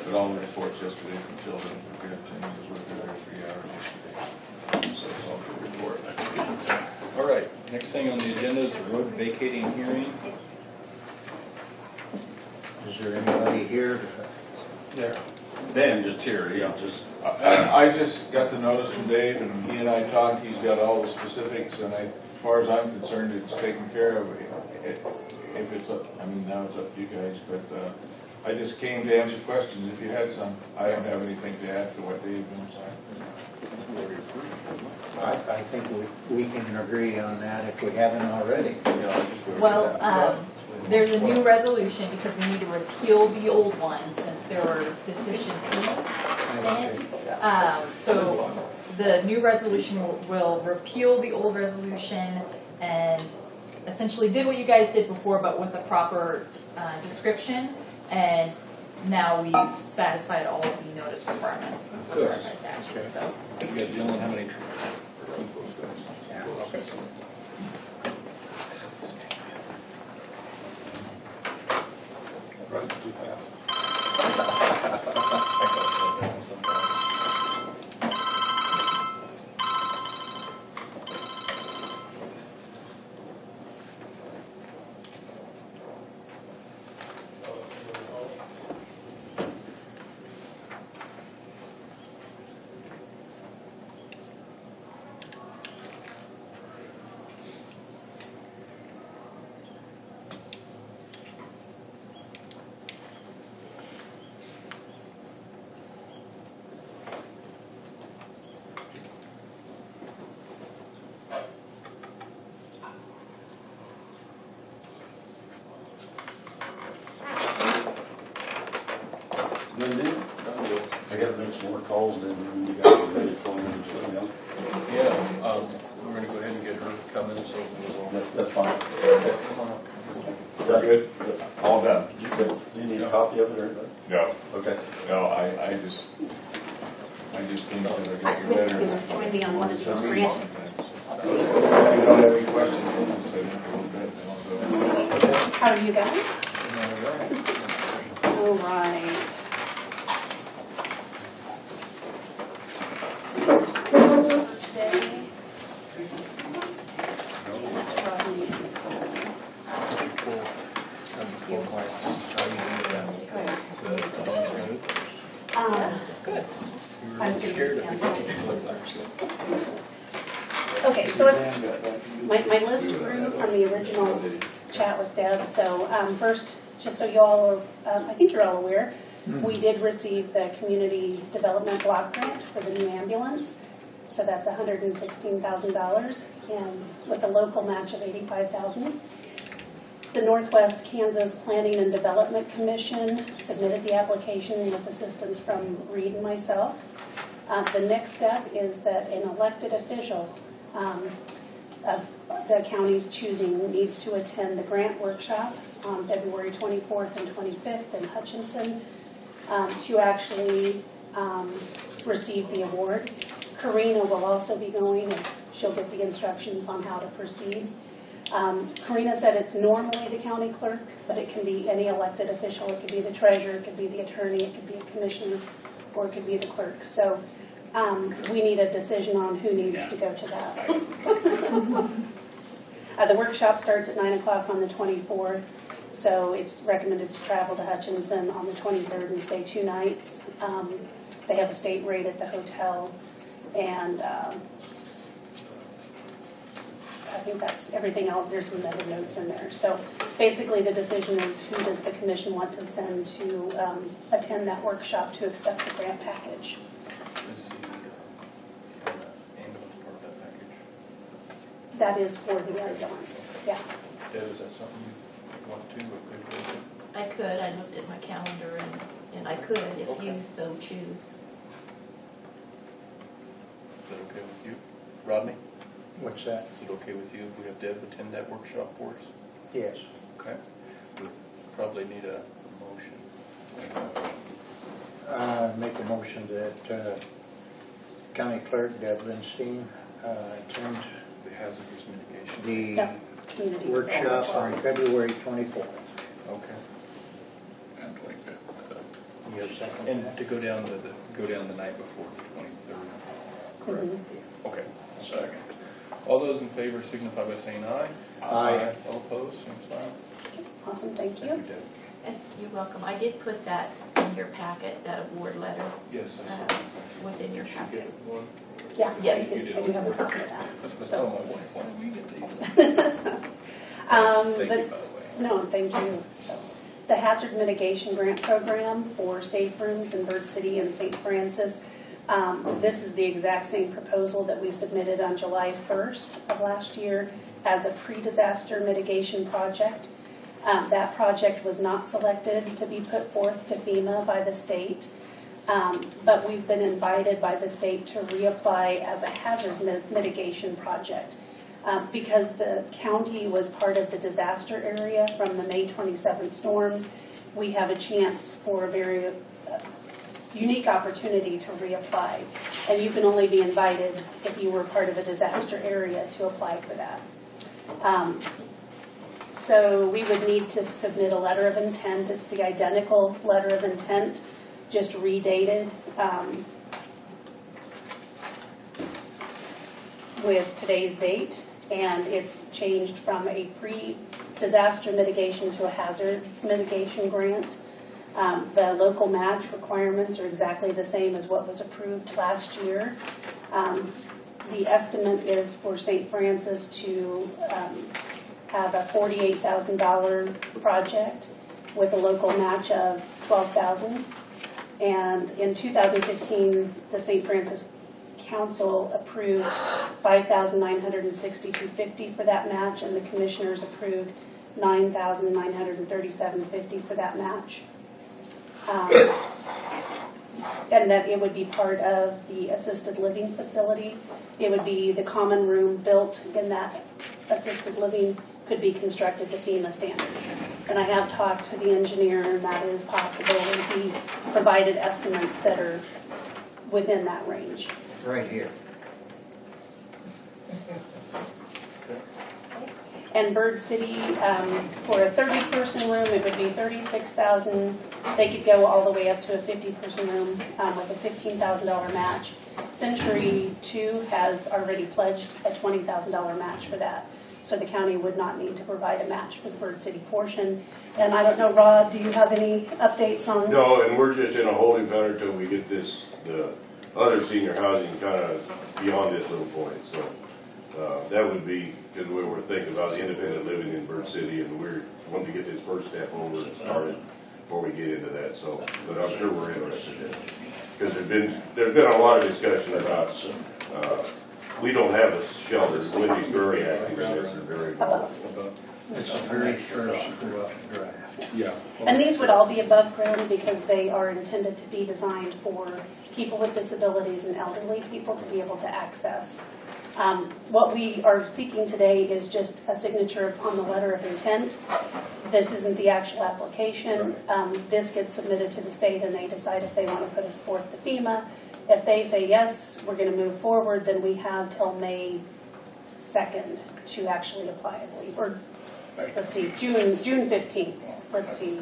But all the reports yesterday from children, we had 10 was with her there 3 hours yesterday. So it's all good report. All right, next thing on the agenda is the road vacating hearing. Is there anybody here? Dan just here, yeah, just. I just got the notice from Dave, and he and I talked. He's got all the specifics, and as far as I'm concerned, it's taken care of. If it's up, I mean, now it's up to you guys, but I just came to answer questions if you had some. I don't have anything to add to what Dave been saying. I think we can agree on that if we haven't already. Well, there's a new resolution because we need to repeal the old one since there were deficiencies in it. So the new resolution will repeal the old resolution and essentially did what you guys did before, but with a proper description. And now we've satisfied all of the notice requirements required by statute. So. You guys don't know how many trees? Okay. Running too fast. I gotta make some more calls, then you guys are ready for them, so, yeah. Yeah, we're gonna go ahead and get her coming, so we'll. That's fine. Come on up. Is that good? All done. You good? Do you need a copy of it or anything? No. Okay. No, I just came to get you better. Join me on one of these grants. If you don't have any questions, we'll just sit in for a little bit and I'll go. How are you guys? All right. So today. Good. I was scared of Okay, so my list grew from the original chat with Deb. So first, just so you all are, I think you're all aware, we did receive the community development block grant for the new ambulance. So that's $116,000 and with a local match of $85,000. The Northwest Kansas Planning and Development Commission submitted the application with assistance from Reed and myself. The next step is that an elected official of the county's choosing needs to attend the grant workshop on February 24th and 25th in Hutchinson to actually receive the award. Karina will also be going as she'll get the instructions on how to proceed. Karina said it's normally the county clerk, but it can be any elected official. It could be the treasurer, it could be the attorney, it could be a commissioner, or it could be the clerk. So we need a decision on who needs to go to that. The workshop starts at 9 o'clock on the 24th, so it's recommended to travel to Hutchinson on the 23rd and stay 2 nights. They have a state rate at the hotel, and I think that's everything else. There's some other notes in there. So basically the decision is who does the commission want to send to attend that workshop to accept the grant package. Is the ambulance part of that package? That is for the ambulance, yeah. Deb, is that something you want to, or could do? I could. I looked at my calendar and I could if you so choose. Is that okay with you? Rodney, What's that? is it okay with you if we have Deb attend that workshop for us? Yes. Okay. We probably need a motion. Make a motion that County Clerk Deb Lindstein attend The hazardous mitigation. the Yeah, community workshop on February 24th. Okay. And 25th. You'll second And that? to go down the night before the 23rd. Mhm. Okay, second. All those in favor signify by saying aye. Aye. All opposed, same sign. Awesome, thank you. Deb. And you're welcome. I did put that in your packet, that award letter Yes, I uh, saw. was in your Should packet. get one. Yeah, Yes. I do have a copy of that. That's what I So, told my wife, why do we get these? Thank you, by the way. No, thank you. So, the Hazard Mitigation Grant Program for safe rooms in Bird City and St. Francis. This is the exact same proposal that we submitted on July 1st of last year as a pre-disaster mitigation project. That project was not selected to be put forth to FEMA by the state, but we've been invited by the state to reapply as a hazard mitigation project. Because the county was part of the disaster area from the May 27 storms, we have a chance for a very unique opportunity to reapply. And you can only be invited if you were part of a disaster area to apply for that. So we would need to submit a letter of intent. It's the identical letter of intent, just redated with today's date. And it's changed from a pre-disaster mitigation to a hazard mitigation grant. The local match requirements are exactly the same as what was approved last year. The estimate is for St. Francis to have a $48,000 project with a local match of $12,000. And in 2015, the St. Francis Council approved $5,962.50 for that match, and the commissioners approved $9,937.50 for that match. And that it would be part of the assisted living facility. It would be the common room built in that assisted living could be constructed to FEMA standards. And I have talked to the engineer, and that is possible, and he provided estimates that are within that range. Right here. And Bird City, for a 30-person room, it would be $36,000. They could go all the way up to a 50-person room with a $15,000 match. Century 2 has already pledged a $20,000 match for that. So the county would not need to provide a match for the Bird City portion. And I don't know, Rod, do you have any updates on? No, and we're just in a holding pattern until we get this, the other senior housing kind of beyond this little point. So that would be, because we were thinking about the independent living in Bird City, and we're wanting to get this first step over and started before we get into that. So, but I'm sure we're interested in it. Because there's been a lot of discussion about, we don't have a shelter. Wendy's very active in this and very involved. It's the very first rough draft. Yeah. And these would all be above ground because they are intended to be designed for people with disabilities and elderly people to be able to access. What we are seeking today is just a signature on the letter of intent. This isn't the actual application. This gets submitted to the state and they decide if they want to put us forth to FEMA. If they say yes, we're going to move forward, then we have till May 2nd to actually apply, I believe. Or let's see, June 15th. Let's see.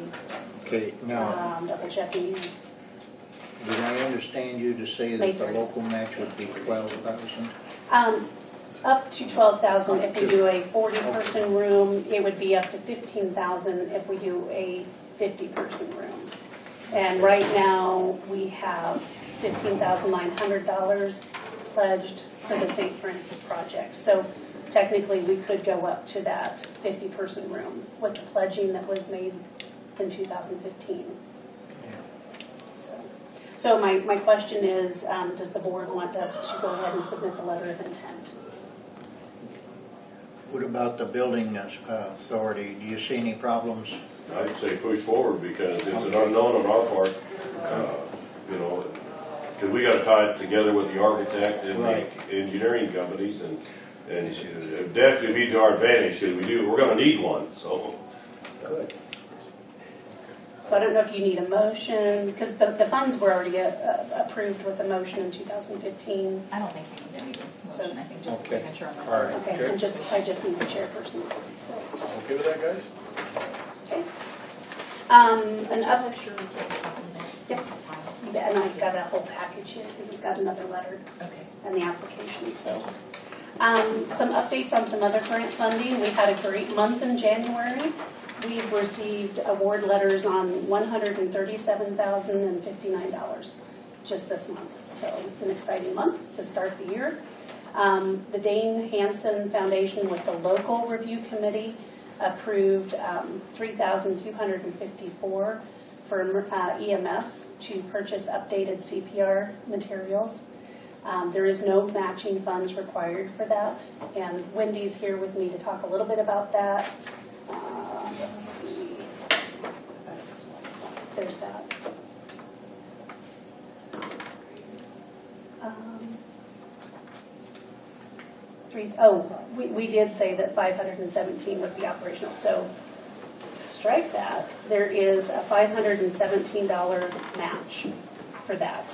Okay, now, Double checking. did I understand you to say May that the 3rd. local match would be 12,000? Up to 12,000 if we do a 40-person room. It would be up to 15,000 if we do a 50-person room. And right now we have $15,900 pledged for the St. Francis project. So technically we could go up to that 50-person room with the pledging that was made in 2015. So my question is, does the board want us to go ahead and submit the letter of intent? What about the building authority? Do you see any problems? I'd say push forward because it's an unknown on our part. You know, because we got to tie it together with the architect and Right. the engineering companies, and it should definitely be to our advantage because we're going to need one. So. Good. So I don't know if you need a motion, because the funds were already approved with a motion in 2015. I don't think you need a motion, I think just a Okay. signature on the All letter. right. Okay, Okay. and I just need the chairperson's. So, Okay with that, guys? okay. An I'll up, surely take a copy of that. Yep. And I've got a whole package here because it's got another letter Okay. and the application, so. Some updates on some other grant funding. We had a great month in January. We've received award letters on $137,059 just this month. So it's an exciting month to start the year. The Dane Hansen Foundation with the local review committee approved $3,254 for EMS to purchase updated CPR materials. There is no matching funds required for that, and Wendy's here with me to talk a little bit about that. Let's see. There's that. We did say that 517 would be operational, so strike that. There is a $517 match for that,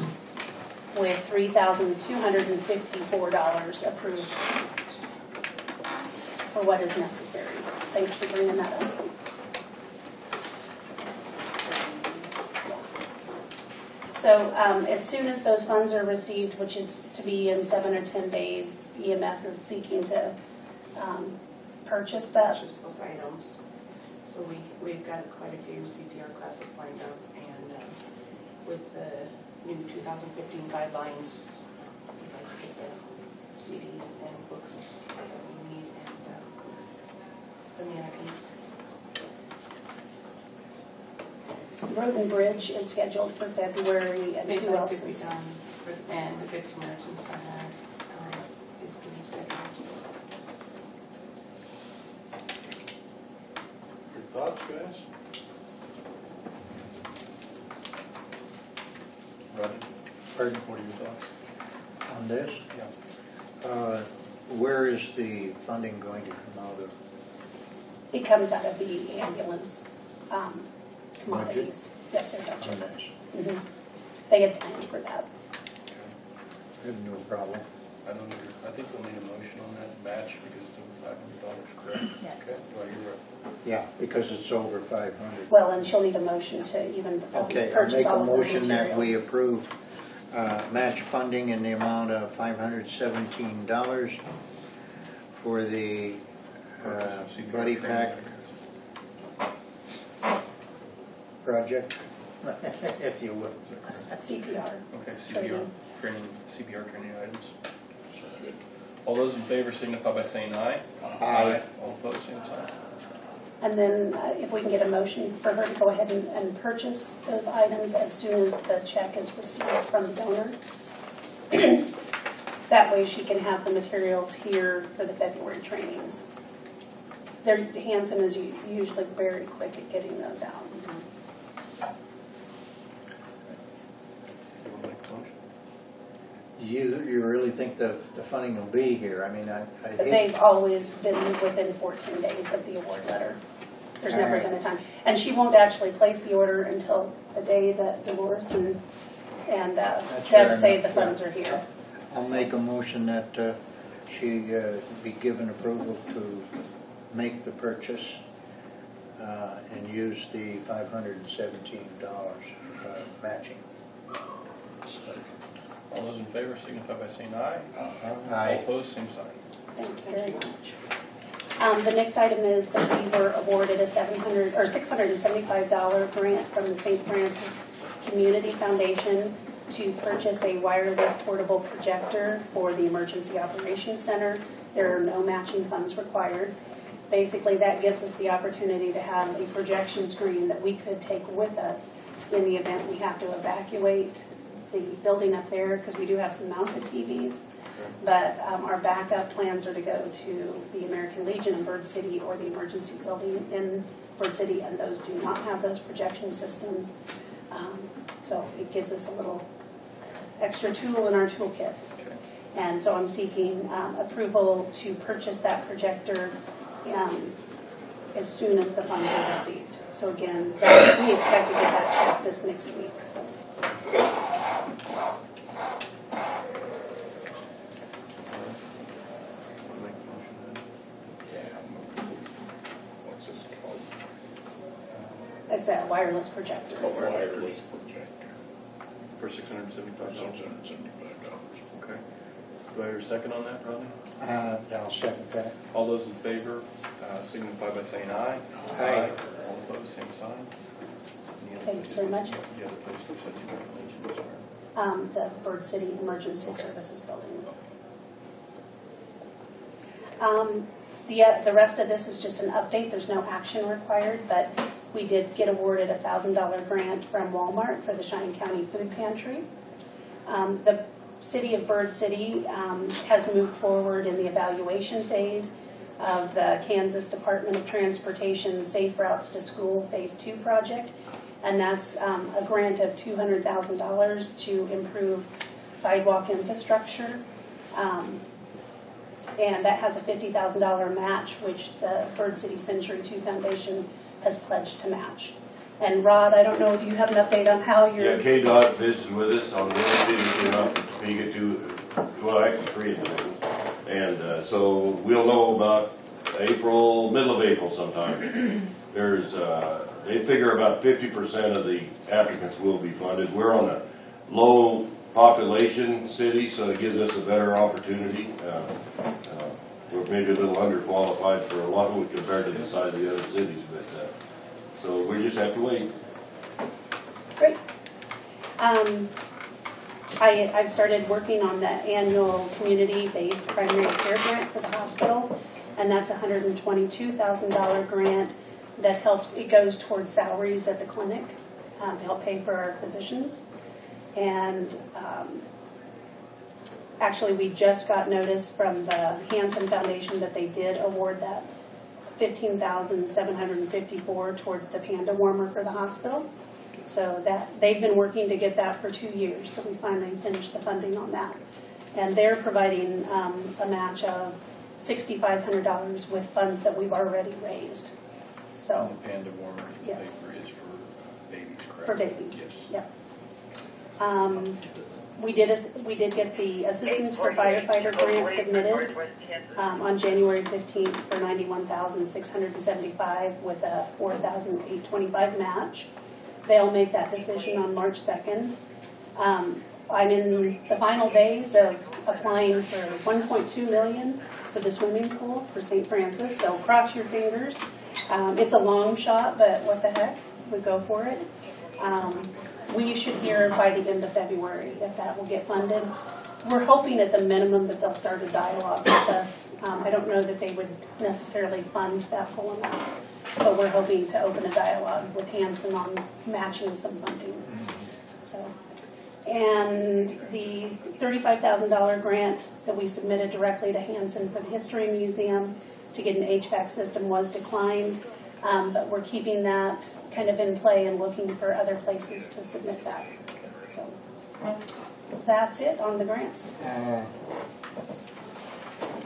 with $3,254 approved for what is necessary. Thanks for bringing that up. So as soon as those funds are received, which is to be in 7 or 10 days, EMS is seeking to purchase that. Purchase those items. So we've got quite a few CPR classes lined up, and with the new 2015 guidelines, we'd like to get the CDs and books that we need, and the mannequins. Road and Bridge is scheduled for February, and They'd who like else to be is? done, and the Good Samaritan Center is to be scheduled. Your thoughts, guys? Rodney? Pardon? What are your thoughts? On this? Yeah. Where is the funding going to come out of? It comes out of the ambulance commodities. Yep, their On budget. this? Mhm. They had planned for that. I have no problem. I don't either. I think we'll need a motion on that match because it's over $500, correct? Yes. Okay, well, you're right. Yeah, because it's over 500. Well, and she'll need a motion to even Okay, I'll purchase make all a of those motion that we materials. approve match funding in the amount of $517 for the Purchase of CPR Buddy training Pack figures. project, if you would. CPR. Okay, Training. CPR training items. All those in favor signify by saying aye. Aye. All opposed, same sign. And then if we can get a motion for her to go ahead and purchase those items as soon as the check is received from the donor. That way she can have the materials here for the February trainings. Hanson is usually very quick at getting those out. You want to make a motion? You really think the funding will be here? I mean, I But hate, they've always been within 14 days of the award letter. There's never Alright. been a time. And she won't actually place the order until the day that Dolores and fair Deb say enough, the funds yeah. are here. I'll make a motion that she be given approval to make the purchase and use the $517 matching. All those in favor signify by saying aye. All Aye. opposed, same sign. Thank you very much. The next item is that we were awarded a $675 grant from the St. Francis Community Foundation to purchase a wireless portable projector for the Emergency Operations Center. There are no matching funds required. Basically, that gives us the opportunity to have a projection screen that we could take with us in the event we have to evacuate the building up there, because we do have some mounted TVs. But our backup plans are to go to the American Legion in Bird City or the emergency building in Bird City, and those do not have those projection systems. So it gives us a little extra tool in our toolkit. Okay. And so I'm seeking approval to purchase that projector as soon as the funds are received. So again, we expect to get that check this next week. So. Want to make a motion then? What's this called? It's a wireless projector. Wireless projector. For $675. $675. Okay. Do I hear a second on that, Rodney? I'll second that. All those in favor signify by saying aye. Aye. All opposed, same sign. Any other Thank you very much. The other place that said you got mentioned, sorry. The Bird City Emergency Services Building. The rest of this is just an update. There's no action required, but we did get awarded a $1,000 grant from Walmart for the Cheyenne County Food Pantry. The City of Bird City has moved forward in the evaluation phase of the Kansas Department of Transportation Safe Routes to School Phase 2 project, and that's a grant of $200,000 to improve sidewalk infrastructure. And that has a $50,000 match, which the Bird City Century 2 Foundation has pledged to match. And Rod, I don't know if you have an update on how you're... Yeah, KDOT visited with us on Wednesday, we came out to Topeka actually 3 of them. And so we'll know about middle of April sometime. They figure about 50% of the applicants will be funded. We're on a low population city, so it gives us a better opportunity. We're maybe a little underqualified for a lot of it compared to the size of the other cities, but so we just have to wait. Great. I've started working on the annual community-based primary care grant for the hospital, and that's a $122,000 grant that helps. It goes towards salaries at the clinic to help pay for our physicians. And actually, we just got notice from the Hansen Foundation that they did award that $15,754 towards the Panda warmer for the hospital. So that they've been working to get that for 2 years. So we finally finished the funding on that, and they're providing a match of $6,500 with funds that we've already raised. So And the Panda warmer yes. is for babies, correct? For babies, Yes. yep. We did get the Assistance for Firefighter grant submitted on January 15th for $91,675 with a $4,825 match. They'll make that decision on March 2nd. I'm in the final days of applying for $1.2 million for the swimming pool for St. Francis, so cross your fingers. It's a long shot, but what the heck, we go for it. We should hear by the end of February if that will get funded. We're hoping at the minimum that they'll start a dialogue with us. I don't know that they would necessarily fund that full amount, but we're hoping to open a dialogue with Hansen on matching some funding. So, and the $35,000 grant that we submitted directly to Hansen for the History Museum to get an HVAC system was declined. But we're keeping that kind of in play and looking for other places to submit that. So that's it on the grants.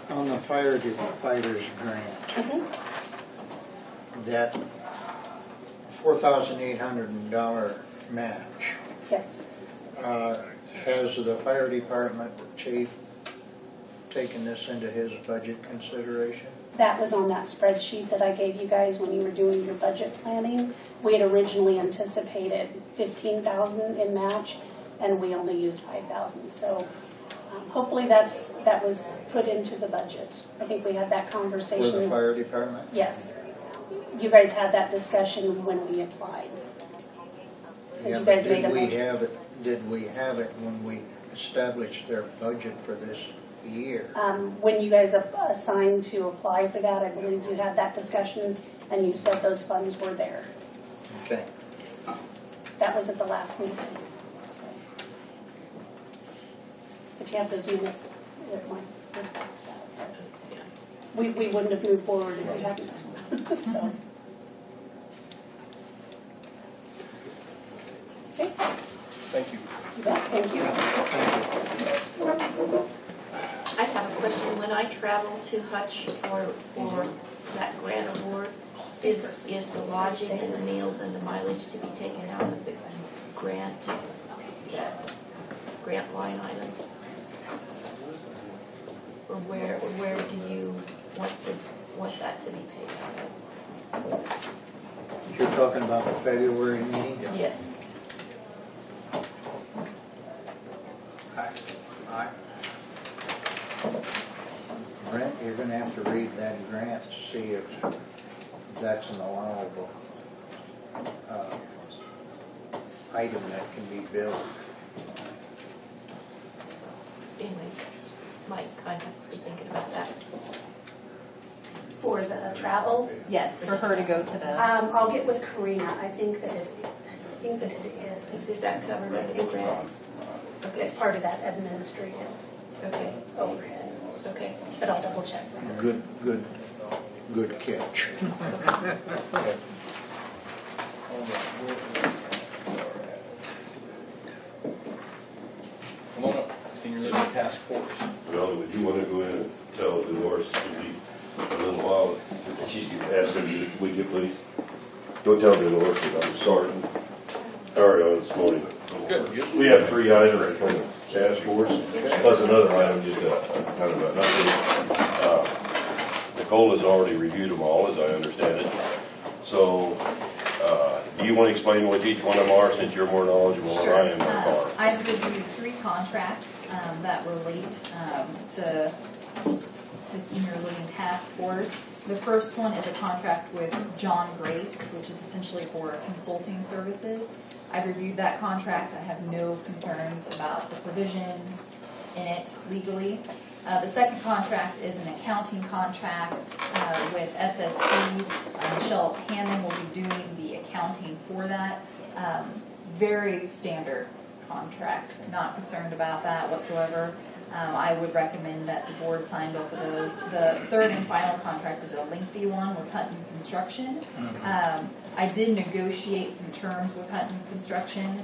On the firefighters grant, that $4,800 match, Yes. has the fire department chief taken this into his budget consideration? That was on that spreadsheet that I gave you guys when you were doing your budget planning. We had originally anticipated $15,000 in match, and we only used $5,000. So hopefully that was put into the budget. I think we had that conversation. For the fire department? Yes. You guys had that discussion when we applied. Yeah, You but guys made a motion. did we have it when we established their budget for this year? When you guys assigned to apply for that, I believe you had that discussion and you said those funds were there. Okay. That was at the last meeting. So, if you have those minutes, it might reflect that. We wouldn't have moved forward if we hadn't. So. Okay. Thank you. You bet. Thank you. I have a question. When I travel to Hutch for that grant award, is the lodging and the meals and the mileage to be taken out of the grant, that grant line item? Or where do you want that to be paid out of? You're talking about the February meeting? Yes. Aye. Brent, you're gonna have to read that grant to see if that's an allowable item that can be billed. Anyway, might kind of be thinking about that. For the travel, Yes, for her to go to the, I'll get with Karina. I think this Is that covered under the grant? it's part of that administrative Okay, overhead, okay. but I'll double check. Good catch. Come on up, Senior Living Task Force. Well, would you want to go in and tell Dolores to be a little while? She's going to ask her, would you please? Don't tell Dolores that I'm sorry. Sorry on this morning. Good. We have 3 items from the task force, plus another item, just kind of an update. Nicole has already reviewed them all, as I understand it. So, do you want to explain what each one of them are, since you're more knowledgeable than I am by far? I've reviewed 3 contracts that relate to the Senior Living Task Force. The first one is a contract with John Grace, which is essentially for consulting services. I've reviewed that contract. I have no concerns about the provisions in it legally. The second contract is an accounting contract with SSC. Michelle Hammond will be doing the accounting for that. Very standard contract. Not concerned about that whatsoever. I would recommend that the board sign both of those. The third and final contract is a lengthy one with Hutton Construction. I did negotiate some terms with Hutton Construction.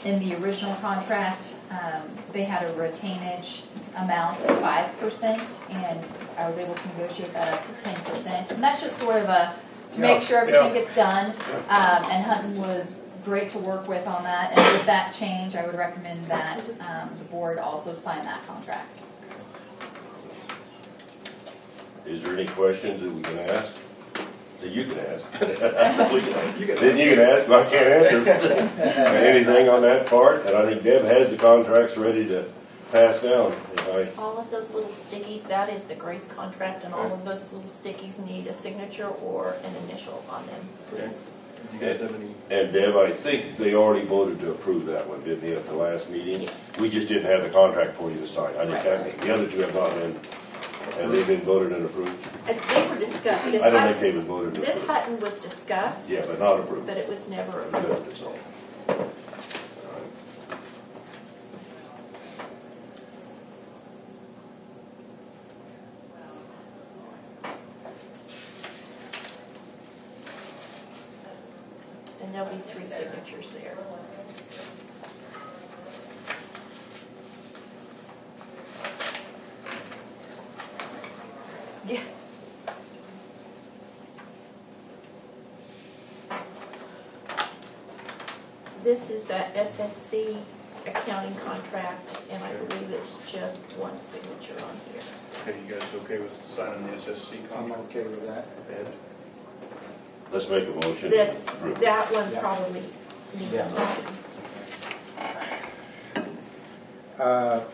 In the original contract, they had a retainage amount of 5%, and I was able to negotiate that up to 10%. And that's just sort of to make sure everything gets done. And Hutton was great to work with on that. And with that change, I would recommend that the board also sign that contract. Is there any questions that we can ask? That you can ask. Then you can ask, but I can't answer. Anything on that part? And I think Deb has the contracts ready to pass down. All of those little stickies, that is the Grace contract, and all of those little stickies need a signature or an initial on them, please. Do you guys have any? And Deb, I think they already voted to approve that one, didn't they, at the last meeting? Yes. We just didn't have the contract for you to sign. I think the other 2 have not been, and they've been voted and approved. And they were discussed. I don't think they've been voted to This approve. Hutton was discussed, Yeah, but not approved. but it was never Good, approved. that's all. And there'll be 3 signatures there. Yeah. This is that SSC accounting contract, and I believe it's just 1 signature on here. Okay, you guys okay with signing the SSC I'm contract? okay with that. Ed? Let's make a motion. That's, to approve. that one probably needs a motion.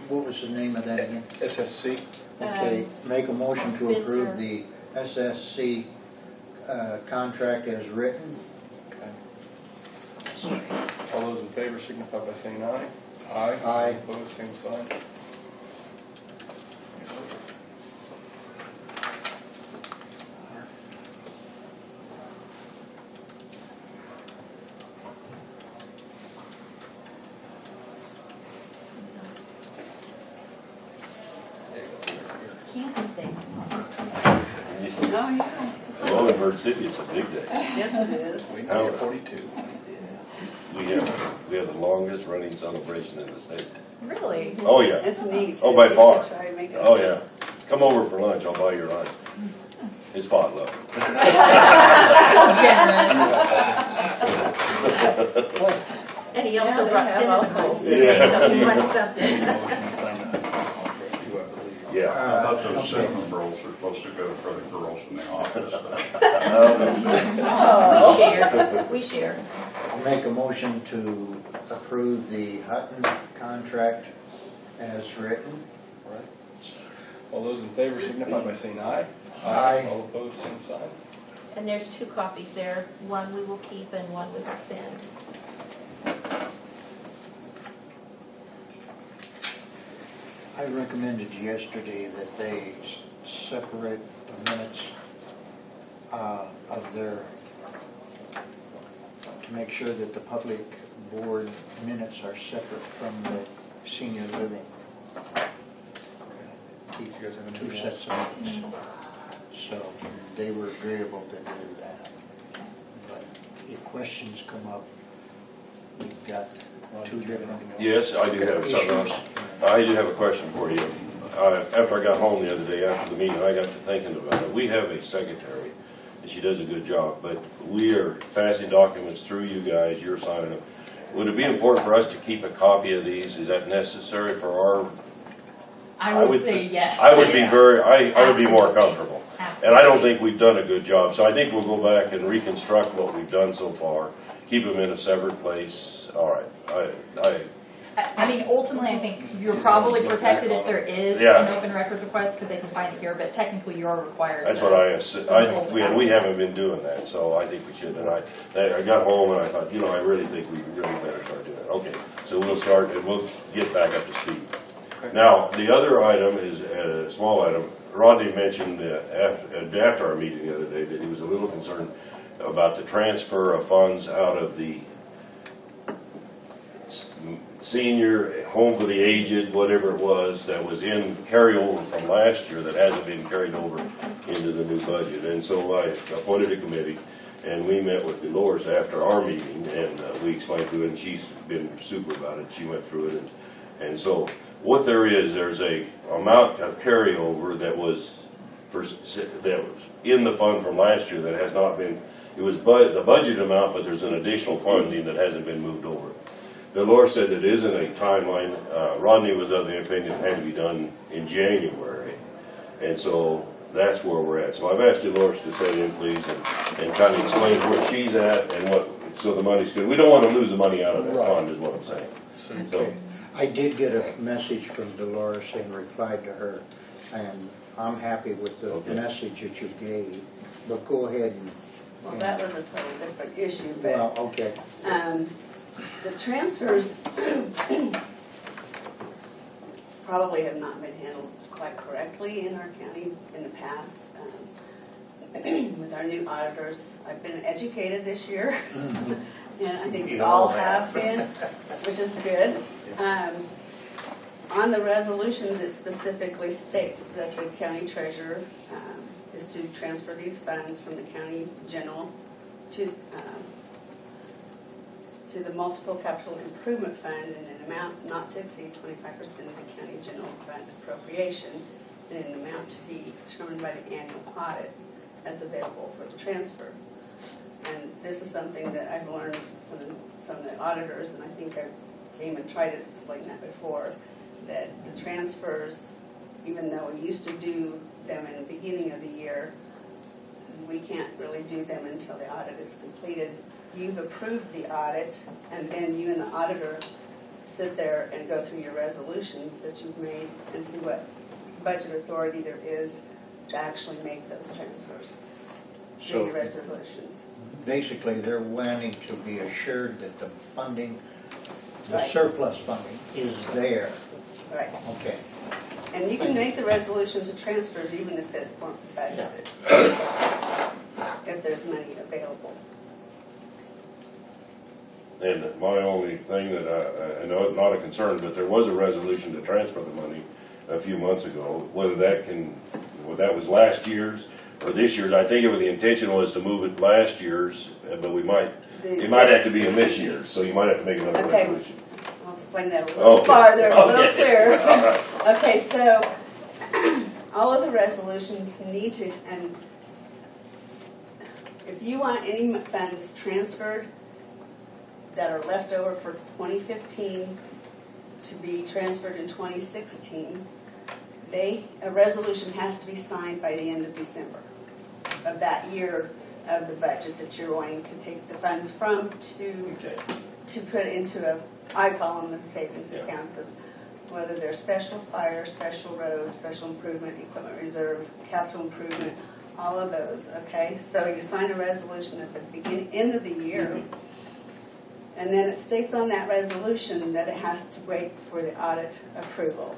What was the name of that again? SSC? Okay, make a motion to Spencer. approve the SSC contract as written. All those in favor signify by saying aye. Aye. Aye. Opposed, same sign. Kansas Day. Oh, yeah. Well, in Bird City, it's a big day. Yes, it is. We know 42. We have the longest running celebration in the state. Really? Oh, yeah. It's neat. Oh, by We should far. try to make it. Oh, yeah. Come over for lunch, I'll buy your lunch. It's potluck. So generous. And he Yeah, also they brought have cinnamon all rolls kinds. today, Yeah. so he wants something. Motion to sign that contract too, I believe. Yeah. I thought those Okay. cinnamon rolls were supposed to go for the girls in the office. We share, we share. I'll make a motion to approve the Hutton contract as written. Right. All those in favor signify by saying aye. Aye. All opposed, same sign. And there's 2 copies there, one we will keep and one we will send. I recommended yesterday that they separate the minutes of their, to make sure that the public board minutes are separate from the senior living. Keep You guys have any 2 else? sets of minutes. So they were agreeable to do that. But if questions come up, we've got Ron, 2 did you have different anything else? Yes, I do have something else. issues. I do have a question for you. After I got home the other day after the meeting, I got to thinking about it. We have a secretary, and she does a good job, but we are passing documents through you guys, you're signing them. Would it be important for us to keep a copy of these? Is that necessary for our? I would say yes. I would be Yeah. I would be more Absolutely. comfortable. And I Absolutely. don't think we've done a good job, so I think we'll go back and reconstruct what we've done so far, keep them in a separate place. All right, I mean, ultimately, I think you're probably protected if there is Yeah. an open records request, because they can find it here, but technically you're required that's to. what we haven't been doing that, so I think we should. And I got home and I thought, I really think we really better start doing it. Okay, so we'll start and we'll get back up to speed. Now, the other item is a small item. Rodney mentioned after our meeting the other day that he was a little concerned about the transfer of funds out of the senior home for the aged, whatever it was, that was in carryover from last year that hasn't been carried over into the new budget. And so I appointed a committee, and we met with Dolores after our meeting, and we explained to her, and she's been super about it. She went through it, and so what there's a amount of carryover that was in the fund from last year that has not been. It was the budget amount, but there's an additional funding that hasn't been moved over. Dolores said it isn't a timeline. Rodney was of the opinion it had to be done in January, and so that's where we're at. So I've asked Dolores to sit in, please, and kind of explain where she's at and so the money's good. We don't want to lose the money out of that fund, is what I'm saying. So, I did get a message from Dolores and replied to her, and I'm happy with the Okay. message that you gave, but go ahead and. Well, that was a totally different issue, Well, but okay. the transfers probably have not been handled quite correctly in our county in the past. With our new auditors, I've been educated this year, and I think we all have been, which is good. On the resolutions, it specifically states that the county treasurer is to transfer these funds from the county general to the multiple capital improvement fund in an amount not to exceed 25% of the county general fund appropriation, in an amount to be determined by the annual audit as available for the transfer. And this is something that I've learned from the auditors, and I think I came and tried to explain that before, that the transfers, even though we used to do them in the beginning of the year, we can't really do them until the audit is completed. You've approved the audit, and then you and the auditor sit there and go through your resolutions that you've made and see what budget authority there is to actually make those transfers, So- your resolutions. Basically, they're wanting to be assured that the funding, the Right. surplus funding is there. Right. Okay. And you can make the resolutions of transfers even if they weren't budgeted, if there's money available. and my only thing that I know it's not a concern, but there was a resolution to transfer the money a few months ago. Whether that was last year's or this year's, I think the intention was to move it last year's, but it might have to be in this year's, so you might have to make another Okay. resolution. I'll explain that a little Okay. farther, a little Okay. clearer. All right. Okay, so all of the resolutions need to, and if you want any funds transferred that are left over for 2015 to be transferred in 2016, a resolution has to be signed by the end of December of that year of the budget that you're wanting to take the funds from Okay. to put into a, I call them the savings Yeah. accounts of whether they're special fire, special road, special improvement, equipment reserve, capital improvement, all of those, okay? So you sign a resolution at the end of the year, and then it states on that resolution that it has to wait for the audit approval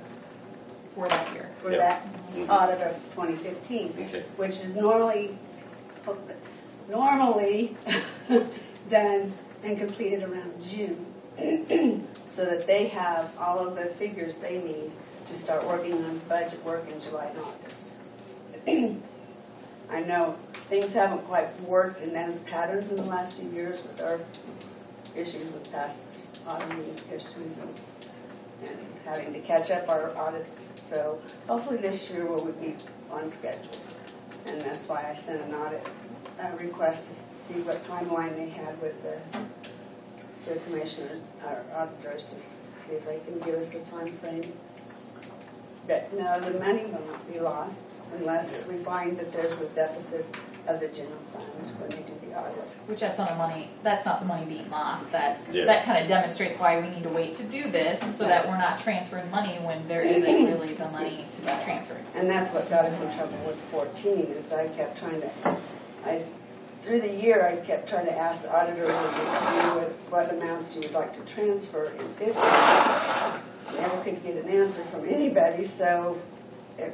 For that year. for Yeah. that audit of 2015, Okay. which is normally done and completed around June, so that they have all of the figures they need to start working on budget work in July and August. I know things haven't quite worked in those patterns in the last few years with our issues with past auditing issues and having to catch up our audits. So hopefully this year we'll be on schedule. And that's why I sent an audit request to see what timeline they had with the commissioners, our auditors, to see if they can give us a time frame. But no, the money will not be lost unless we find that there's a deficit of the general fund when they do the audit. Which that's not the money being lost. Yeah. That kind of demonstrates why we need to wait to do this, so that we're not transferring money when there isn't really the money to be transferred. And that's what got us in trouble with 14, is I kept trying to, through the year, I kept trying to ask the auditors what amounts you would like to transfer in 15. Never could get an answer from anybody, so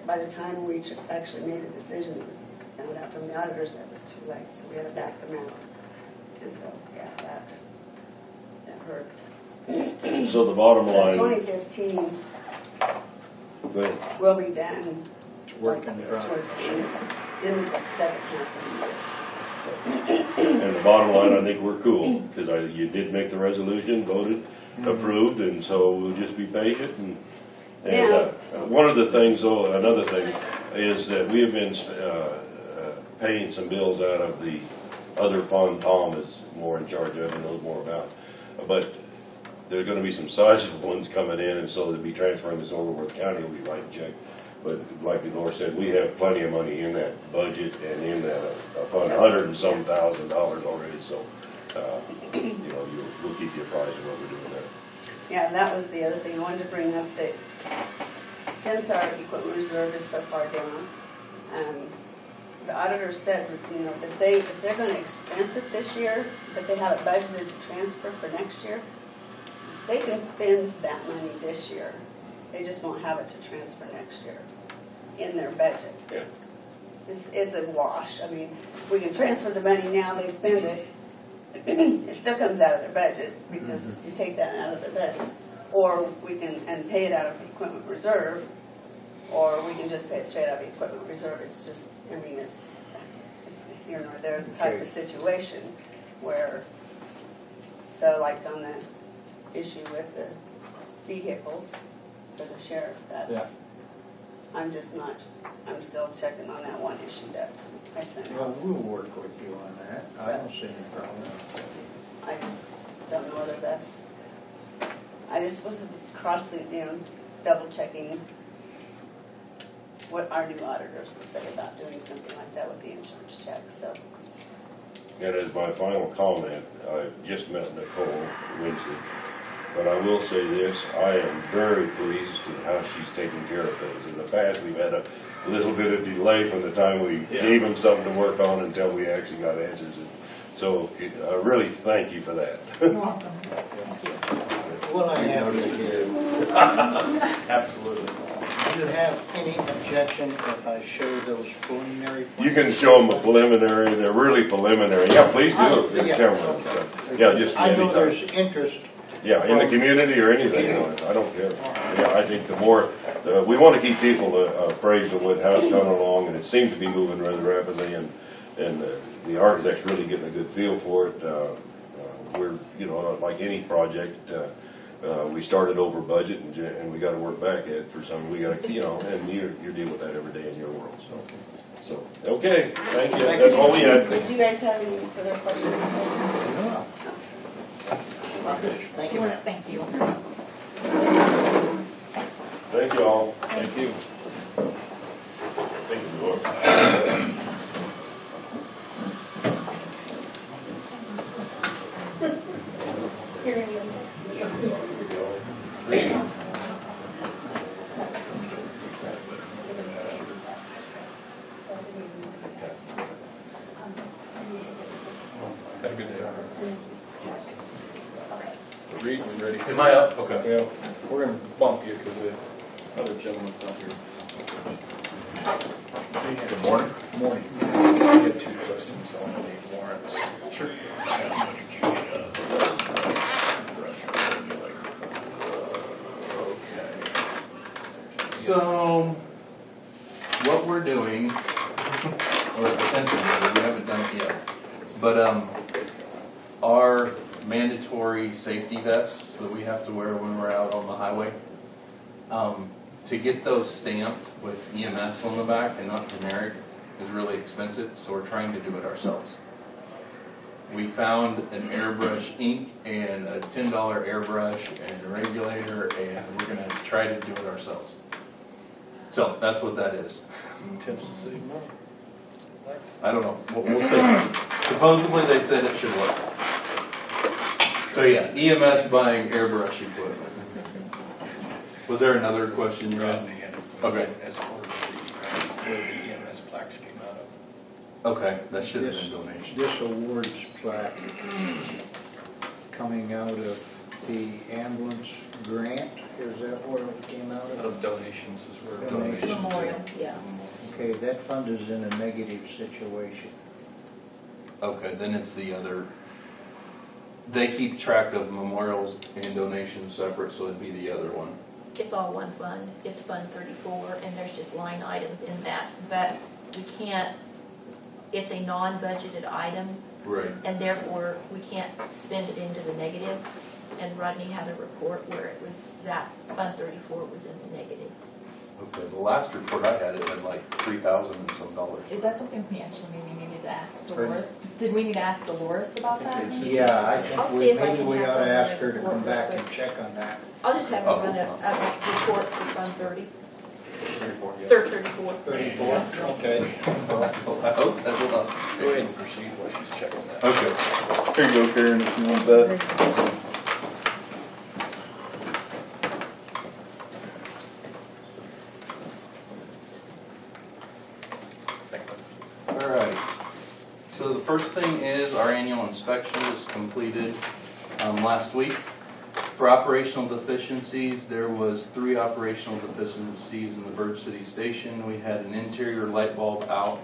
by the time we actually made a decision, it was found out from the auditors that was too late, so we had to back them out. And so, yeah, that hurt. So the bottom So line, 2015 go ahead. will be done. It's work in progress. Towards the end of the second half of the year. And the bottom line, I think we're cool, because you did make the resolution, voted, approved, and so we'll just be patient. And one of the things, though, another thing, is that we have been paying some bills out of the other fund Tom is more in charge of and knows more about. But there's going to be some sizable ones coming in, and so to be transferring this over with the county will be right check. But like Laura said, we have plenty of money in that budget and in that fund, $100 and some thousand already. So, we'll keep you apprised of what we're doing there. Yeah, and that was the other thing I wanted to bring up, that since our equipment reserve is so far down, the auditor said, if they're going to expense it this year, but they have it budgeted to transfer for next year, they can spend that money this year. They just won't have it to transfer next year in their budget. Yeah. It's a wash. I mean, we can transfer the money now, they spend it, it still comes out of their budget, because you take that out of their budget. Or we can, and pay it out of the equipment reserve, or we can just pay it straight out of the equipment reserve. It's just, I mean, it's here nor there type of situation where, so like on the issue with the vehicles for the sheriff, that's, I'm still checking on that one issue that I sent out. Well, we'll work with you on that. I don't see any problem. I just don't know whether that's, I just was double checking what our new auditors would say about doing something like that with the insurance check, so. And as my final comment, I just met Nicole Wednesday, but I will say this, I am very pleased with how she's taking care of things. In the past, we've had a little bit of delay from the time we gave them something to work on until we actually got answers. So I really thank you for that. You're welcome. What I have is here, Absolutely. do you have any objection if I show those preliminary? You can show them a preliminary, they're really preliminary. Yeah, please do. Yeah, Tell them. okay. Yeah, just I know anytime. there's interest. Yeah, in the community or anything, I don't care. Yeah, I think the more, we want to keep people appraised of how it's coming along, and it seems to be moving rather rapidly, and the architect's really getting a good feel for it. We're, like any project, we started over budget, and we got to work back at it for some. We got to, and you deal with that every day in your world. So okay, thank you. That's all we had. Did you guys have any further questions? No. Thank you, ma'am. Thank you. Thank you all. Thank you. Thank you, Lord. Have a good day. Reed, we ready? Am I up? Okay. Yeah, we're gonna bump you because the other gentleman's not here. Good morning. Morning. I had 2 questions on the warrants. Sure. Okay. So, what we're doing, or attempting to do, we haven't done it yet, but our mandatory safety vests that we have to wear when we're out on the highway, to get those stamped with EMS on the back and not generic is really expensive, so we're trying to do it ourselves. We found an airbrush ink and a $10 airbrush and a regulator, and we're going to try to do it ourselves. So that's what that is. Attempts to save money. I don't know. We'll see. Supposedly they said it should work. So yeah, EMS buying airbrush equipment. Was there another question you had? Okay. As far as where the EMS plaques came out of. Okay, that should have been donation. This awards plaque coming out of the ambulance grant, is that where it came out Out of? of donations is where. Donations. Memorial, yeah. Okay, that fund is in a negative situation. Okay, then it's the other. They keep track of memorials and donations separate, so it'd be the other one. It's all one fund. It's Fund 34, and there's just line items in that. But we can't, it's a non-budgeted item, Right. and therefore we can't spend it into the negative. And Rodney had a report where it was that Fund 34 was in the negative. Okay, the last report I had, it had like $3,000 and some dollars. Is that something we actually maybe needed to ask Dolores? Did we need to ask Dolores about that? Yeah, I I'll think see if I maybe can we have ought to her ask her to report come back real and quick. check on that. I'll just have her run a report for Fund 30. 34. 34, okay. I hope that's not. Go ahead and proceed while she's checking that. Okay. Here you go, Karen, if you want that. All right. So the first thing is our annual inspection was completed last week. For operational deficiencies, there was 3 operational deficiencies in the Bird City Station. We had an interior light bulb out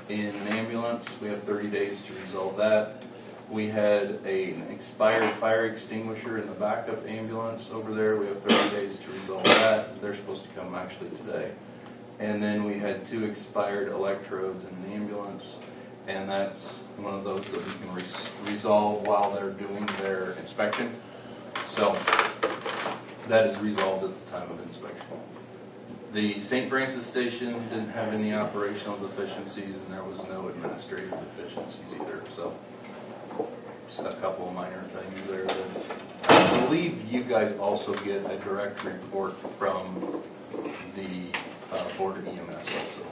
in an ambulance. We have 30 days to resolve that. We had an expired fire extinguisher in the backup ambulance over there. We have 30 days to resolve that. They're supposed to come actually today. And then we had 2 expired electrodes in an ambulance, and that's one of those that we can resolve while they're doing their inspection. So that is resolved at the time of inspection. The St. Francis station didn't have any operational deficiencies, and there was no administrative deficiencies either. So just a couple of minor things there. That I believe you guys also get a direct report from the Board of EMS also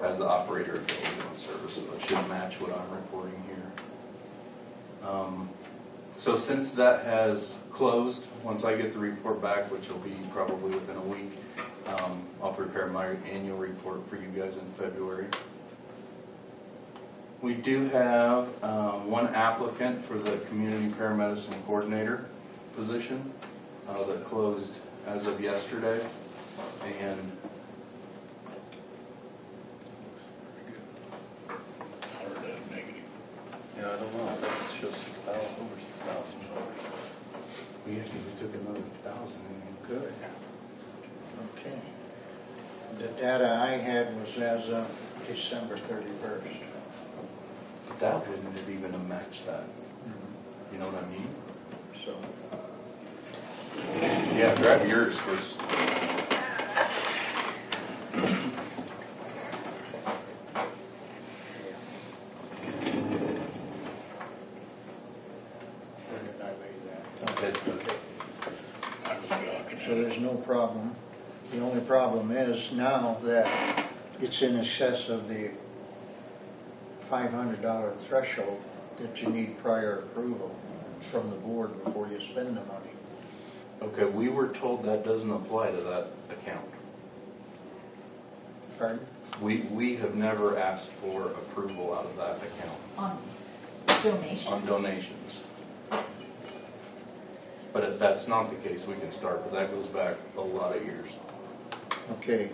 as the operator of the ambulance service, so it should match what I'm reporting here. So since that has closed, once I get the report back, which will be probably within a week, I'll prepare my annual report for you guys in February. We do have 1 applicant for the community paramedicine coordinator position that closed as of yesterday, and Yeah, I don't know. It shows 6,000, over $6,000. we actually took another 1,000 and Good. Okay. The data I had was as of December 31st. that wouldn't have even matched that. You know what I mean? So, Yeah, grab yours, because where did I lay that? it's okay. So there's no problem. The only problem is now that it's in excess of the $500 threshold that you need prior approval from the board before you spend the money. Okay, we were told that doesn't apply to that account. Pardon? We have never asked for approval out of that account On donations? on donations. But if that's not the case, we can start, but that goes back a lot of years. Okay,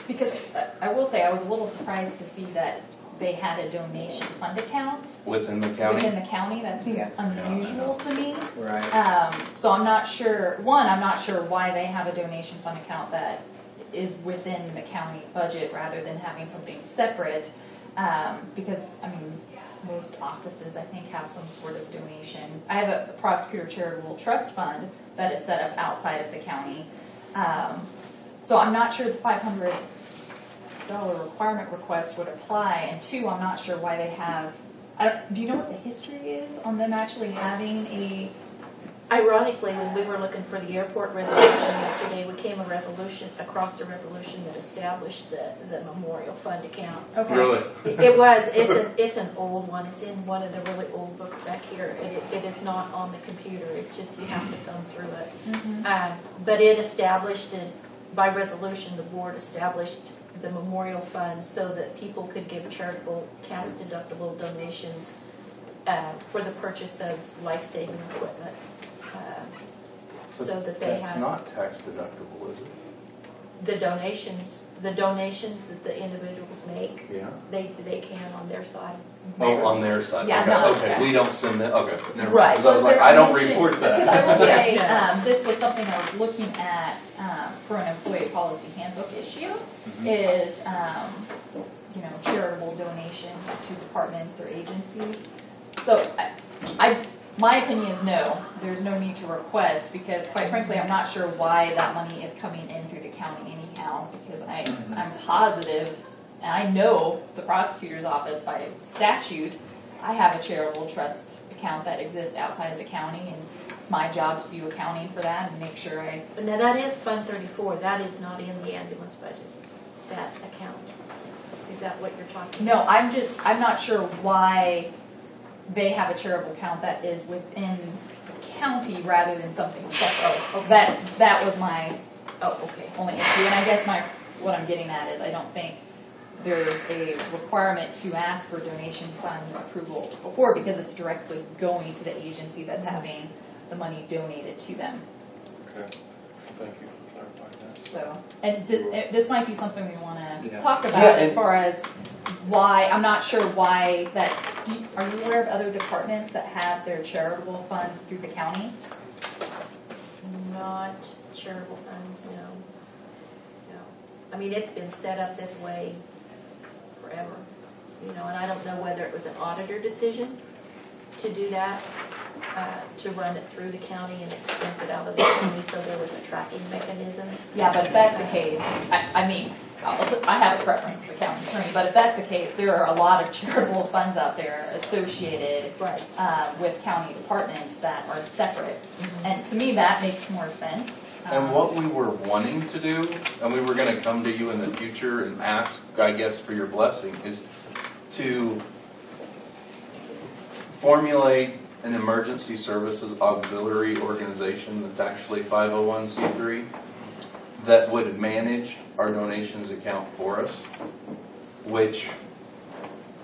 Because I will say, I was a little surprised to see that they had a donation fund account Within the county? within the county. That seems unusual to me. right. So I'm not sure, I'm not sure why they have a donation fund account that is within the county budget rather than having something separate. Because, I mean, most offices, I think, have some sort of donation. I have a prosecutor charitable trust fund that is set up outside of the county. So I'm not sure the $500 requirement request would apply, and two, I'm not sure why they have, do you know what the history is on them actually having a? Ironically, when we were looking for the airport resolution yesterday, we came across the resolution that established the memorial fund account. Okay. Really? It's an old one. It's in one of the really old books back here. It is not on the computer. It's just you have to thumb through it. Mm-hmm. But it established it by resolution. The board established the memorial fund so that people could give charitable, tax-deductible donations for the purchase of life-saving equipment. So that they That's have not tax deductible, is it? the donations that the individuals make. Yeah. They can on their side. Oh, on their side. Yeah, Okay, no, okay. okay. We don't send that, okay, never mind. Right. 'Cause I was like, I don't report Because I will that. say, Yeah. this was something I was looking at for an employee policy handbook issue, is, charitable donations to departments or agencies. So my opinion is no, there's no need to request, because quite frankly, I'm not sure why that money is coming in through the county anyhow, because I'm positive, and I know the prosecutor's office by statute, I have a charitable trust account that exists outside of the county, and it's my job to do accounting for that and make sure But now that is Fund 34. That is not in the ambulance budget, that account. Is that what you're talking No, about? I'm not sure why they have a charitable account that is within county rather than something separate. Oh, That was my okay. only issue, and I guess what I'm getting at is I don't think there's a requirement to ask for donation fund approval before, because it's directly going to the agency that's having the money donated to them. Okay, thank you for clarifying that. So, and this might be something we want to Yeah. talk about Yeah, as far as why, I'm not sure why that, are you aware of other departments that have their charitable funds through the county? Not charitable funds, no. No. I mean, it's been set up this way forever, and I don't know whether it was an auditor decision to do that, to run it through the county and expense it out of the county, so there was a tracking mechanism. Yeah, but if that's the case, I mean, I have a preference for the county attorney, but if that's the case, there are a lot of charitable funds out there associated Right. with county departments that are separate. And to me, that makes more sense. And what we were wanting to do, and we were gonna come to you in the future and ask, I guess, for your blessing, is to formulate an emergency services auxiliary organization that's actually 501c3 that would manage our donations account for us, which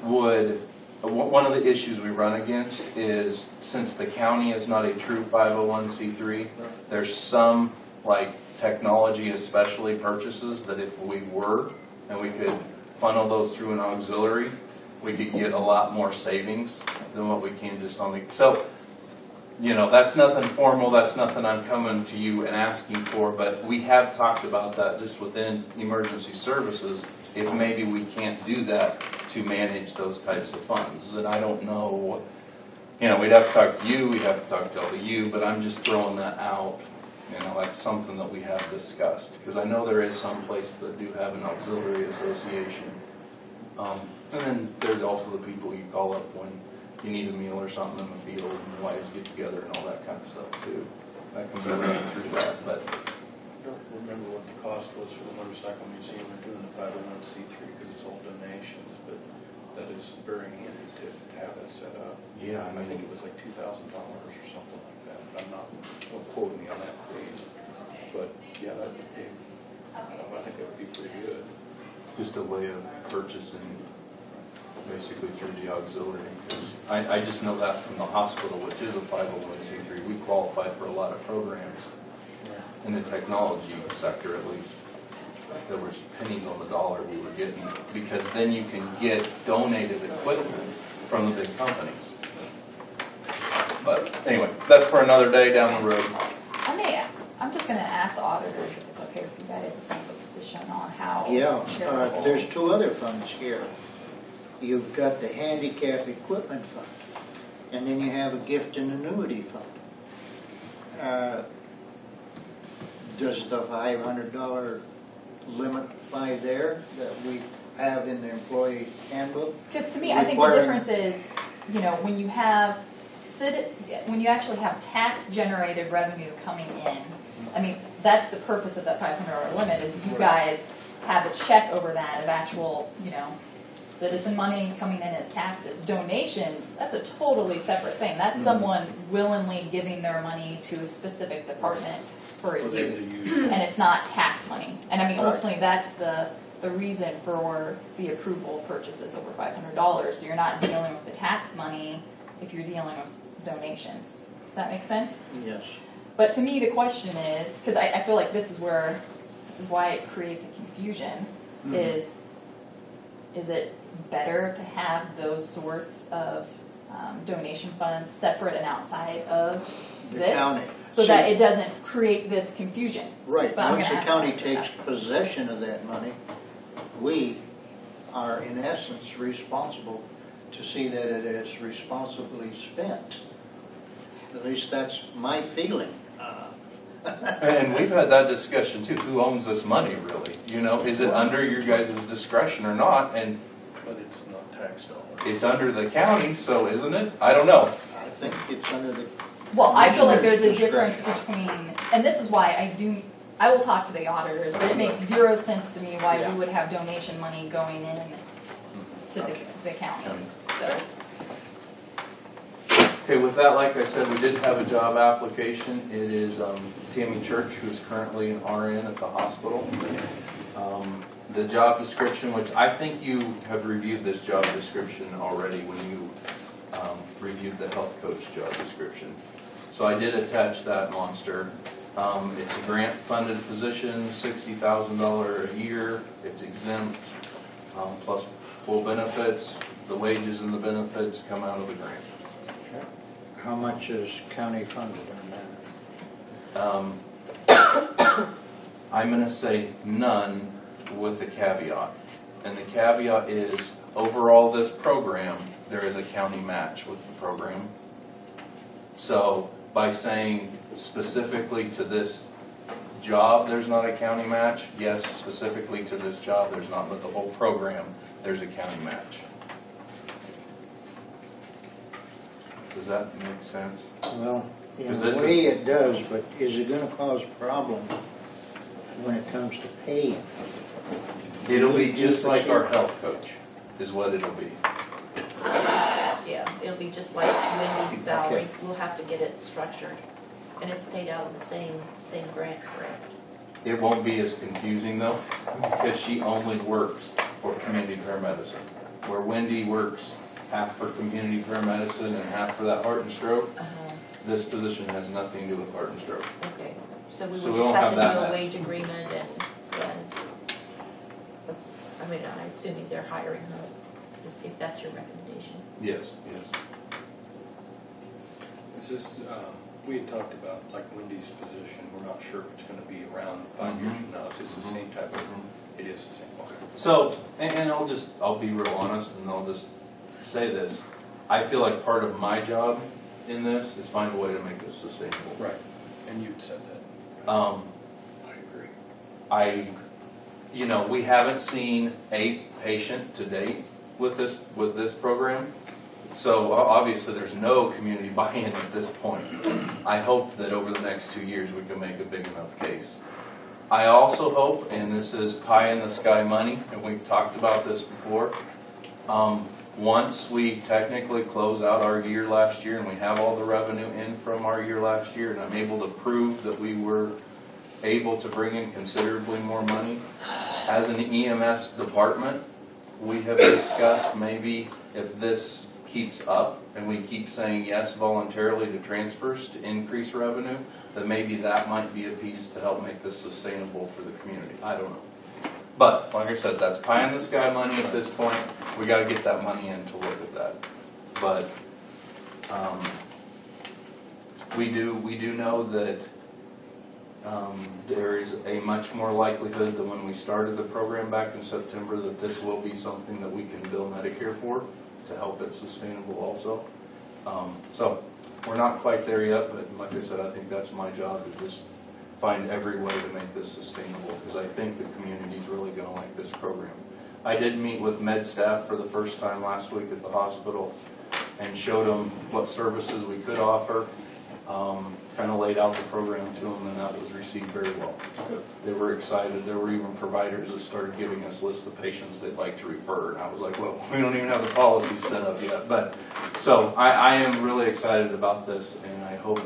would, one of the issues we run against is, since the county is not a true 501c3, there's some, like technology especially purchases, that if we were, and we could funnel those through an auxiliary, we could get a lot more savings than what we can just on the, so, that's nothing formal, that's nothing I'm coming to you and asking for, but we have talked about that just within emergency services, if maybe we can't do that to manage those types of funds. And I don't know, we'd have to talk to you, we'd have to talk to all of you, but I'm just throwing that out. That's something that we have discussed, because I know there is some places that do have an auxiliary association. And then there's also the people you call up when you need a meal or something in the field, and wives get together and all that kind of stuff too. That can be run through that, but I don't remember what the cost was for the motorcycle museum. They're doing the 501c3 because it's all donations, but that is very handy to have that set up. yeah, I think it was like $2,000 or something like that. I'm not, don't quote me on that, please. But, yeah, that would be, I think that would be pretty good. Just a way of purchasing basically through the auxiliary. 'Cause I just know that from the hospital, which is a 501c3, we qualify for a lot of programs in the technology sector at least. There was pennies on the dollar we were getting, because then you can get donated equipment from the big companies. But anyway, that's for another day down the road. I'm just gonna ask the auditors if it's okay with you guys if I put position on how Yeah, charitable. there's two other funds here. You've got the handicap equipment fund, and then you have a gift and annuity fund. Does the $500 limit apply there that we have in the employee handbook? Because to me, I think the difference is, you know, when you actually have tax-generated revenue coming in, I mean, that's the purpose of that $500 limit, is you guys have a check over that of actual, you know, citizen money coming in as taxes. Donations, that's a totally separate thing. That's someone willingly giving their money to a specific department for a use. And it's not tax money. And I mean, ultimately, that's the reason for the approval of purchases over $500. So you're not dealing with the tax money if you're dealing with donations. Does that make sense? Yes. But to me, the question is, because I feel like this is why it creates a confusion, is it better to have those sorts of donation funds separate and outside of The this? county. So that it doesn't create this confusion. Right, But I'm once the gonna ask county about takes that. possession of that money, we are in essence responsible to see that it is responsibly spent. At least that's my feeling. And we've had that discussion too. Who owns this money really? You know, is it under your guys' discretion or not? And But it's not tax dollars. it's under the county, so isn't it? I don't know. I think it's under the, Well, I feel like there's a Commissioner's difference between, and this is why I will talk to the auditors, but it makes zero sense to me why we would have donation money going in to the county. So, Okay, with that, like I said, we did have a job application. It is Tammy Church, who is currently an RN at the hospital. The job description, which I think you have reviewed this job description already when you reviewed the health coach job description. So I did attach that monster. It's a grant-funded position, $60,000 a year. It's exempt, plus full benefits. The wages and the benefits come out of the grant. how much is county funded on that? I'm going to say none with a caveat. And the caveat is, overall this program, there is a county match with the program. So by saying specifically to this job there's not a county match, yes, specifically to this job there's not, but the whole program there's a county match. Does that make sense? Well, in Because a this way it does, but is it gonna cause problems when it comes to pay? It'll be just like our health coach, is what it'll be. Yeah, it'll be just like Wendy's salary. We'll have to get it structured. And it's paid out of the same grant, correct? It won't be as confusing though, because she only works for community paramedicine. Where Wendy works half for community paramedicine and half for that heart and stroke, this position has nothing to do with heart and stroke. Okay, so we So would we just won't have to have do that a mess. wage agreement and, I mean, I'm assuming they're hiring her, if that's your recommendation. Yes, yes. It's just, we had talked about like Wendy's position, we're not sure if it's gonna be around 5 years from now, if it's the same type of, it is the same, okay. So, and I'll be real honest and I'll just say this. I feel like part of my job in this is find a way to make this sustainable. Right, and you'd said that. I agree. You know, we haven't seen a patient to date with this program. So obviously there's no community buy-in at this point. I hope that over the next 2 years we can make a big enough case. I also hope, and this is pie in the sky money, and we've talked about this before, once we technically close out our year last year and we have all the revenue in from our year last year, and I'm able to prove that we were able to bring in considerably more money, as an EMS department, we have discussed maybe if this keeps up and we keep saying yes voluntarily to transfers to increase revenue, that maybe that might be a piece to help make this sustainable for the community. I don't know. But like I said, that's pie in the sky money at this point. We got to get that money in to look at that. But we do know that there is a much more likelihood than when we started the program back in September that this will be something that we can bill Medicare for to help it sustainable also. So we're not quite there yet, but like I said, I think that's my job, to just find every way to make this sustainable, because I think the community's really going to like this program. I did meet with med staff for the first time last week at the hospital and showed them what services we could offer. Kind of laid out the program to them, and that was received very well. They were excited. There were even providers that started giving us lists of patients they'd like to refer, and I was like, well, we don't even have the policy set up yet. But so I am really excited about this, and I hope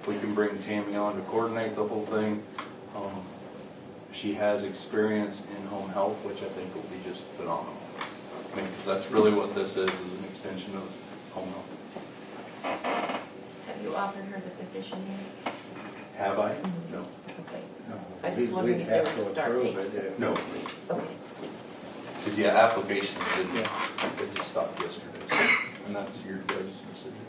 we can bring Tammy on to coordinate the whole thing. She has experience in home health, which I think will be just phenomenal. I mean, because that's really what this is an extension of home health. Have you offered her the position yet? Have I? No. Okay. No, I was wondering if there was a start date. No. Okay. Because, yeah, applications didn't, they just stopped yesterday. So, and that's your guys' decision.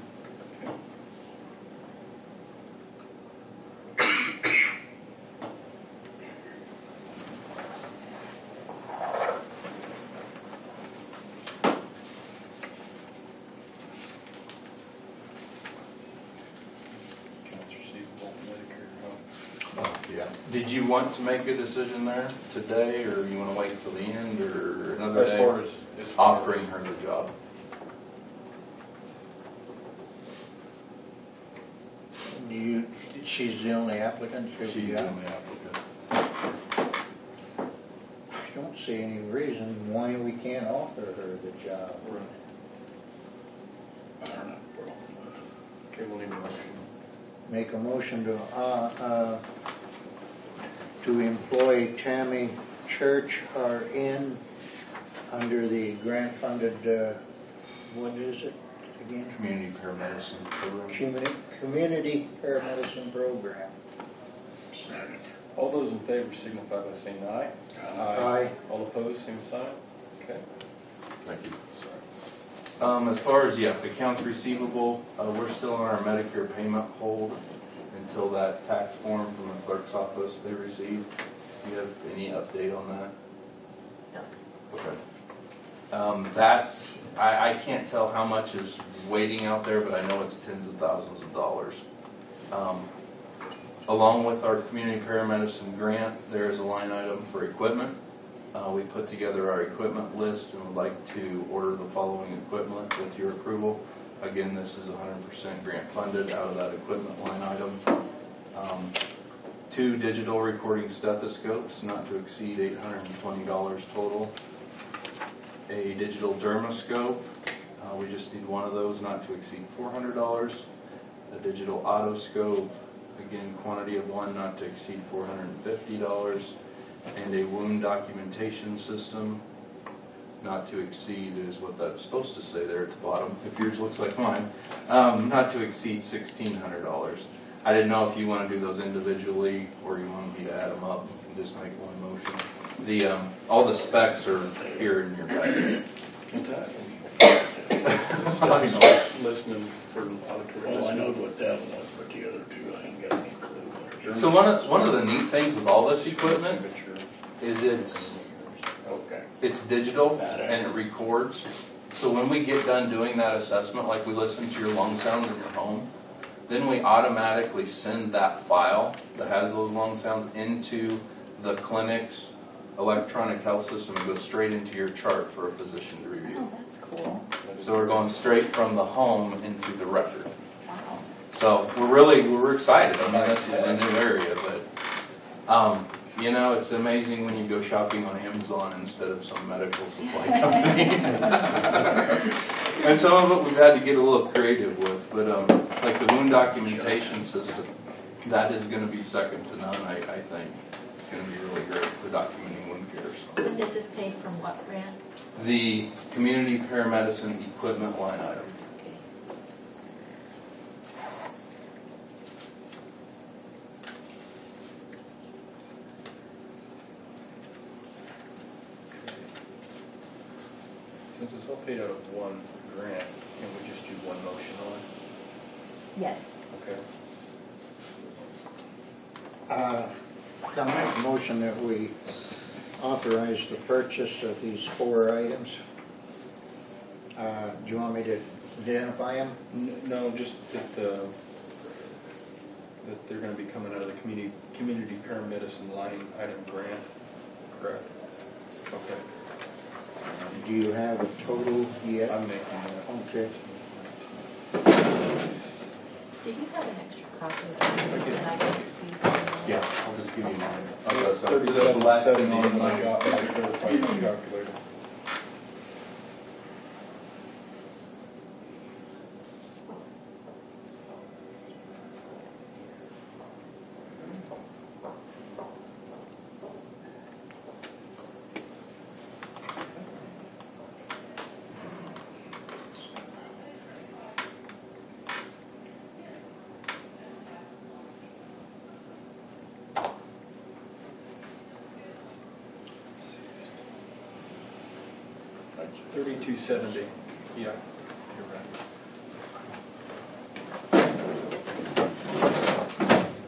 Accounts receivable, Medicare, Yeah. Did you want to make a decision there today, or you want to wait till the end, or another As day? far as Offering her the job. She's the only applicant? She's the only applicant. I don't see any reason why we can't offer her the job. I don't know. Okay, we'll need a motion. Make a motion to employ Tammy Church RN under the grant-funded, what is it again? Community paramedicine program. Community paramedicine program. All those in favor signify by saying aye. Aye. All opposed, same sign. Okay. Thank you. Sorry. As far as, accounts receivable, we're still on our Medicare payment hold until that tax form from the clerk's office they received. Do you have any update on that? No. Okay. That's, I can't tell how much is waiting out there, but I know it's tens of thousands of dollars. Along with our community paramedicine grant, there is a line item for equipment. We put together our equipment list and would like to order the following equipment with your approval. Again, this is 100% grant funded out of that equipment line item. 2 digital recording stethoscopes, not to exceed $820 total. A digital dermoscope, we just need one of those, not to exceed $400. A digital otoscope, again, quantity of 1, not to exceed $450. And a wound documentation system, not to exceed, is what that's supposed to say there at the bottom, if yours looks like mine, not to exceed $1,600. I didn't know if you want to do those individually or you want me to add them up and just make one motion. All the specs are here in your package. What's that? I know. Listening for auditory. Well, I know what that was, but the other two, I ain't got any clue what it is. So one of the neat things with all this equipment is it's digital and it records. So when we get done doing that assessment, like we listen to your lung sounds in your home, then we automatically send that file that has those lung sounds into the clinic's electronic health system and goes straight into your chart for a physician to review. Oh, that's cool. So we're going straight from the home into the record. Wow. So we're excited. I mean, this is a new area, but You know, it's amazing when you go shopping on Amazon instead of some medical supply company. And some of it we've had to get a little creative with, but like the wound documentation system, that is going to be second to none, I think. It's going to be really great for documenting wound care. So. And this is paid from what grant? The community paramedicine equipment line item. Okay. Since it's all paid out of one grant, can we just do one motion on it? Yes. Okay. I make a motion that we authorize the purchase of these 4 items. Do you want me to identify them? No, just that that they're gonna be coming out of the community paramedicine line item grant, correct? Okay. Do you have a total yet? I'm making that. Okay. Do you have an extra copy of that? And I can use Yeah, I'll just give you mine. That's the 37, last 70 thing when on I got, when I verified the calculator. $32.70. Yeah, you're right.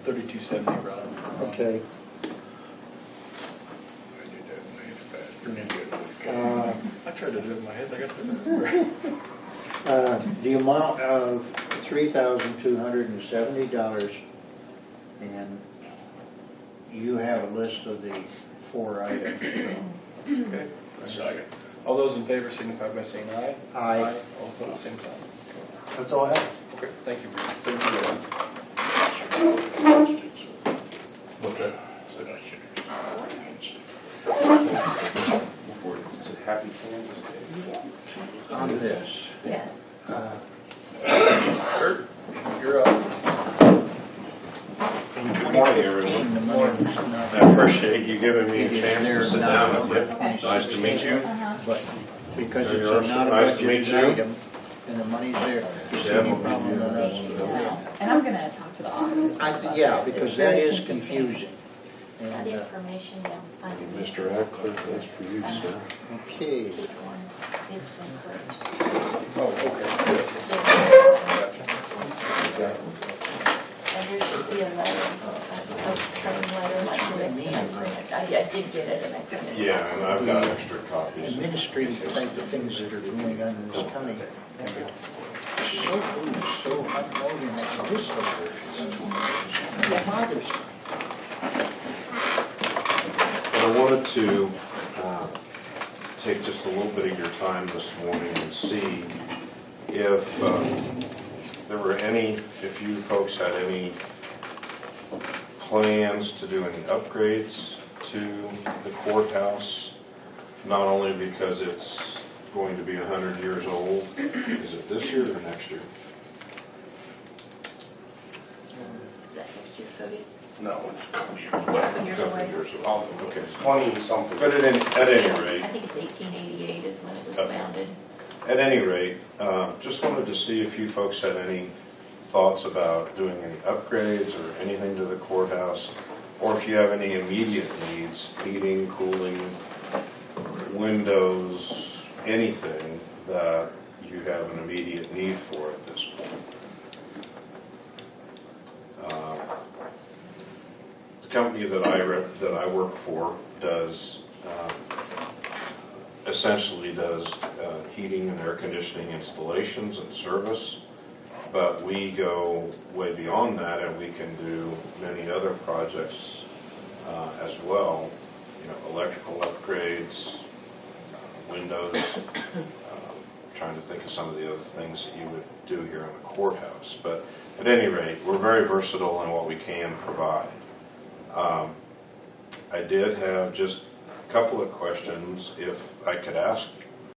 $32.70, Ron. Okay. I did that way faster than you. I tried to do it in my head, I got to remember. The amount of $3,270, and you have a list of the 4 items. Okay. Second. All those in favor signify by saying aye. Aye. All opposed, same sign. That's all I have. Okay, thank you, Bruce. Thank you. What's that? Said I should. Is it Happy Kansas Day? On this. Yes. Kurt, you're up. Good morning, everyone. The money was not, I appreciate you giving me a chance to sit down with you. Okay. Nice to meet you. but because Very it's well. not a Nice to meet budgeted you. item, and the money's there, it's Yeah. any problem with us. And I'm gonna talk to the auditors about Yeah, this. because It's that very is confusing. confusing. that And, information down underneath. Mr. Radcliffe, that's for you, sir. okay, Each one is from Kurt. Oh, okay. And there should be a letter, a training letter like this, and I printed, I did get it and I printed it. Yeah, and I've got extra copies. administrative type of things that are going on in this county. So loose, so unloading, that this over. It bothers me. But I wanted to take just a little bit of your time this morning and see if there were any, if you folks had any plans to do any upgrades to the courthouse, not only because it's going to be 100 years old. Is it this year or next year? Is that next year, Cody? No, it's coming. Couple years Couple away. years old. Okay, 20-something. But at any rate, I think it's 1888 is when it was Okay. founded. At any rate, just wanted to see if you folks had any thoughts about doing any upgrades or anything to the courthouse, or if you have any immediate needs, heating, cooling, windows, anything that you have an immediate need for at this point. The company that I work for does essentially does heating and air conditioning installations and service, but we go way beyond that, and we can do many other projects as well. You know, electrical upgrades, windows. Trying to think of some of the other things that you would do here in the courthouse. But at any rate, we're very versatile in what we can provide. I did have just a couple of questions, if I could ask